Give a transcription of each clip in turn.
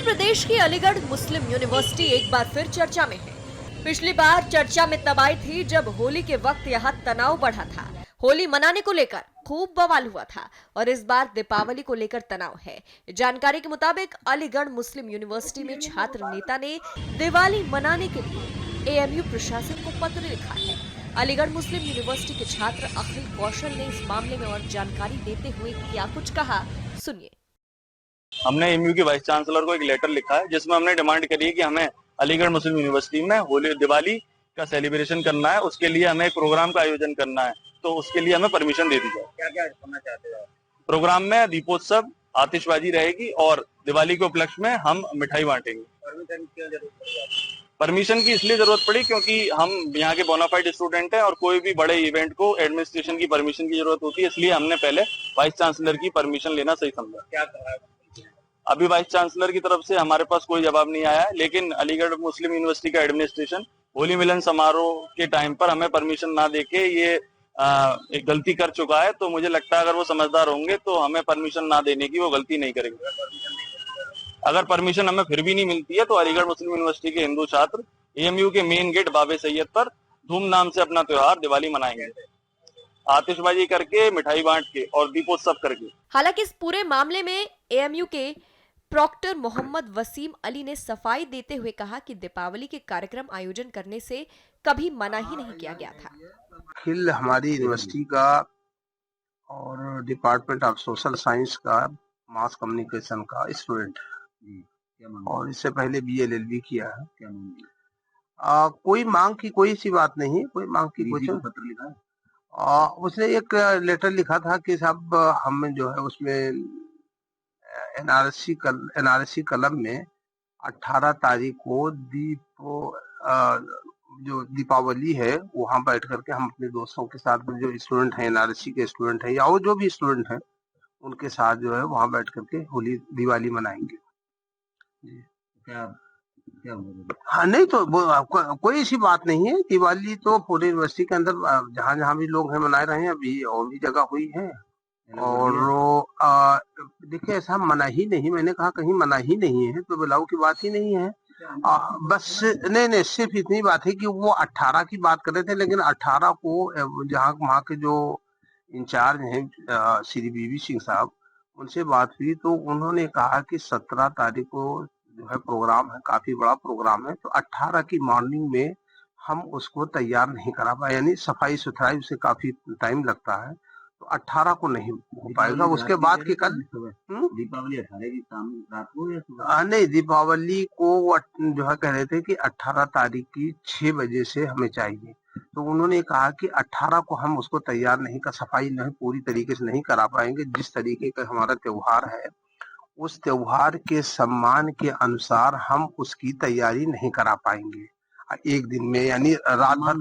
प्रदेश की अलीगढ़ मुस्लिम यूनिवर्सिटी एक बार फिर चर्चा में है। पिछली बार चर्चा में तब आई थी जब होली के वक्त यहाँ तनाव बढ़ा था। होली मनाने को लेकर खूब बवाल हुआ था और इस बार दीपावली को लेकर तनाव है। जानकारी के मुताबिक अलीगढ़ मुस्लिम यूनिवर्सिटी में छात्र नेता ने दिवाली मनाने के लिए एएमयू प्रशासन को पत्र लिखा है। अलीगढ़ मुस्लिम यूनिवर्सिटी के छात्र अखिल कौशल ने इस मामले में और जानकारी देते हुए क्या कुछ कहा, सुनिए। हमने एमयू के वाइस चांसलर को एक लेटर लिखा है जिसमें हमने डिमांड करी है कि हमें अलीगढ़ मुस्लिम यूनिवर्सिटी में होली दिवाली का सेलिब्रेशन करना है, उसके लिए हमें एक प्रोग्राम का आयोजन करना है, तो उसके लिए हमें परमिशन दे दी जाए। क्या क्या करना चाहते हो? प्रोग्राम में दीपोत्सव, आतिशबाजी रहेगी और दिवाली के उपलक्ष्य में हम मिठाई बांटेंगे। परमिशन की क्यों जरूरत पड़ी? परमिशन की इसलिए जरूरत पड़ी क्योंकि हम यहाँ के बोनाफाइड स्टूडेंट हैं और कोई भी बड़े इवेंट को एडमिनिस्ट्रेशन की परमिशन की जरूरत होती है, इसलिए हमने पहले वाइस चांसलर की परमिशन लेना सही समझा। क्या कहा? अभी वाइस चांसलर की तरफ से हमारे पास कोई जवाब नहीं आया है, लेकिन अलीगढ़ मुस्लिम यूनिवर्सिटी का एडमिनिस्ट्रेशन होली मिलन समारोह के टाइम पर हमें परमिशन ना देके ये एक गलती कर चुका है। तो मुझे लगता है अगर वो समझदार होंगे तो हमें परमिशन ना देने की वो गलती नहीं करेंगे। अगर परमिशन हमें फिर भी नहीं मिलती है तो अलीगढ़ मुस्लिम यूनिवर्सिटी के हिंदू छात्र एएमयू के मेन गेट बाबे सैयद पर धूमधाम से अपना त्योहार दिवाली मनाएंगे, आतिशबाजी करके, मिठाई बांट के और दीपोत्सव करके। हालांकि इस पूरे मामले में एएमयू के प्रॉक्टर मोहम्मद वसीम अली ने सफाई देते हुए कहा कि दीपावली के कार्यक्रम आयोजन करने से कभी मना ही नहीं किया गया था। अखिल हमारी यूनिवर्सिटी का और डिपार्टमेंट ऑफ सोशल साइंस का मास कम्युनिकेशन का स्टूडेंट है और इससे पहले बीएलएलबी किया है। क्या मांग? कोई मांग की कोई सी बात नहीं, कोई मांग की कुछ पत्र लिखा है? उसने एक लेटर लिखा था कि साहब हम जो है उसमें एनआरसी कलम में 18 तारीख को जो दीपावली है वहां बैठ करके हम अपने दोस्तों के साथ जो स्टूडेंट हैं, एनआरसी के स्टूडेंट हैं या और जो भी स्टूडेंट हैं उनके साथ जो है वहां बैठ करके होली दिवाली मनाएंगे। जी क्या क्या हुआ? हाँ, नहीं तो कोई ऐसी बात नहीं है। दिवाली तो पूरे यूनिवर्सिटी के अंदर जहाँ जहाँ भी लोग हैं मना रहे हैं, अभी और भी जगह हुई है। और देखिए ऐसा मना ही नहीं, मैंने कहा कहीं मना ही नहीं है, तो बुलाव की बात ही नहीं है। बस नहीं, सिर्फ इतनी बात है कि वो 18 की बात कर रहे थे, लेकिन 18 को जहाँ वहाँ के जो इंचार्ज हैं श्री बीवी सिंह साहब, उनसे बात हुई तो उन्होंने कहा कि 17 तारीख को जो है प्रोग्राम है, काफी बड़ा प्रोग्राम है, तो 18 की मॉर्निंग में हम उसको तैयार नहीं करा पाए, यानी सफाई सुथराई उसे काफी टाइम लगता है, तो 18 को नहीं हो पाएगा। उसके बाद की कल दीपावली 18 की शाम रात को या सुबह? नहीं, दीपावली को जो है कह रहे थे कि 18 तारीख की 6 बजे से हमें चाहिए, तो उन्होंने कहा कि 18 को हम उसको तैयार नहीं कर, सफाई नहीं पूरी तरीके से नहीं करा पाएंगे। जिस तरीके का हमारा त्योहार है उस त्योहार के सम्मान के अनुसार हम उसकी तैयारी नहीं करा पाएंगे एक दिन में, यानी रात भर,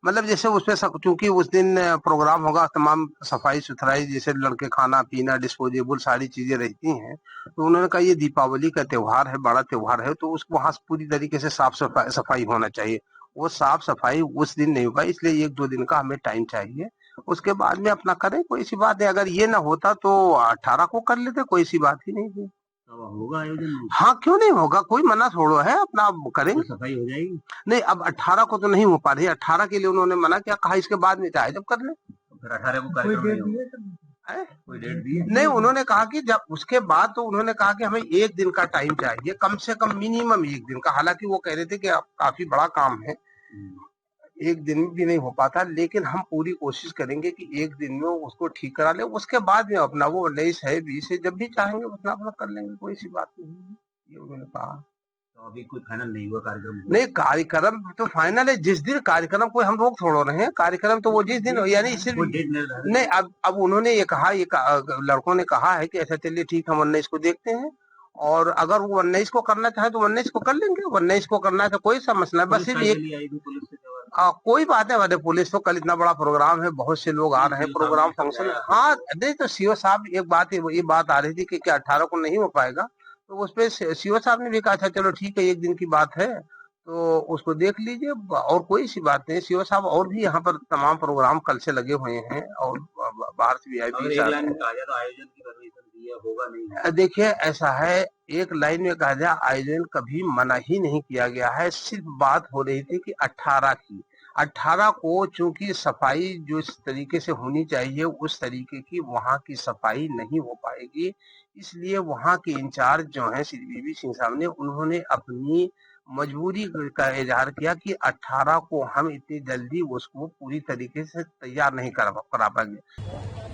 मतलब जैसे उसमें चूंकि उस दिन प्रोग्राम होगा, तमाम सफाई सुथराई जैसे लड़के खाना पीना डिस्पोजेबल सारी चीजें रहती हैं, तो उन्होंने कहा ये दीपावली का त्योहार है, बड़ा त्योहार है, तो उसको वहां पूरी तरीके से साफ सफाई होना चाहिए। वो साफ सफाई उस दिन नहीं होगा, इसलिए 1-2 दिन का हमें टाइम चाहिए, उसके बाद में अपना करें, कोई सी बात है। अगर ये ना होता तो 18 को कर लेते, कोई सी बात ही नहीं थी। होगा आयोजन? हाँ, क्यों नहीं होगा, कोई मना छोड़ो है, अपना करेंगे, तो सफाई हो जाएगी। नहीं अब 18 को तो नहीं हो पा रही, 18 के लिए उन्होंने मना किया, कहा इसके बाद में चाहे जब कर ले। तो फिर 18 को कार्यक्रम नहीं होगा? कोई डेट दी है? नहीं, उन्होंने कहा कि जब उसके बाद, तो उन्होंने कहा कि हमें 1 दिन का टाइम चाहिए, कम से कम मिनिमम 1 दिन का। हालांकि वो कह रहे थे कि काफी बड़ा काम है, 1 दिन में भी नहीं हो पाता, लेकिन हम पूरी कोशिश करेंगे कि 1 दिन में उसको ठीक करा ले, उसके बाद में अपना वो 19 है 20 है, जब भी चाहेंगे उतना अपना कर लेंगे, कोई सी बात नहीं है, ये उन्होंने कहा। तो अभी कोई फाइनल नहीं हुआ कार्यक्रम? नहीं, कार्यक्रम तो फाइनल है, जिस दिन कार्यक्रम कोई हम लोग छोड़ रहे हैं, कार्यक्रम तो वो जिस दिन, यानी सिर्फ नहीं। अब उन्होंने ये कहा, लड़कों ने कहा है कि ऐसा चलिए ठीक, हम 19 को देखते हैं, और अगर वो 19 को करना चाहे तो 19 को कर लेंगे, 19 को करना है तो कोई समस्या नहीं, बस सिर्फ एक कोई बात है। अरे पुलिस तो, कल इतना बड़ा प्रोग्राम है, बहुत से लोग आ रहे हैं, प्रोग्राम फंक्शन। हाँ, नहीं तो सीओ साहब एक बात है, ये बात आ रही थी कि 18 को नहीं हो पाएगा, तो उस पे सीओ साहब ने भी कहा था चलो ठीक है, 1 दिन की बात है तो उसको देख लीजिए, और कोई सी बात नहीं। सीओ साहब और भी यहाँ पर तमाम प्रोग्राम कल से लगे हुए हैं और बाहर से अगर VIP एक लाइन में कहा जाए तो आयोजन की परमिशन दी है, होगा नहीं? देखिए ऐसा है, एक लाइन में कहा जाए आयोजन कभी मना ही नहीं किया गया है। सिर्फ बात हो रही थी कि 18 को चूंकि सफाई जो इस तरीके से होनी चाहिए उस तरीके की वहां की सफाई नहीं हो पाएगी, इसलिए वहां के इंचार्ज जो हैं श्री बीबी सिंह साहब ने, उन्होंने अपनी मजबूरी का इजहार किया कि 18 को हम इतनी जल्दी उसको पूरी तरीके से तैयार नहीं करा पाएंगे।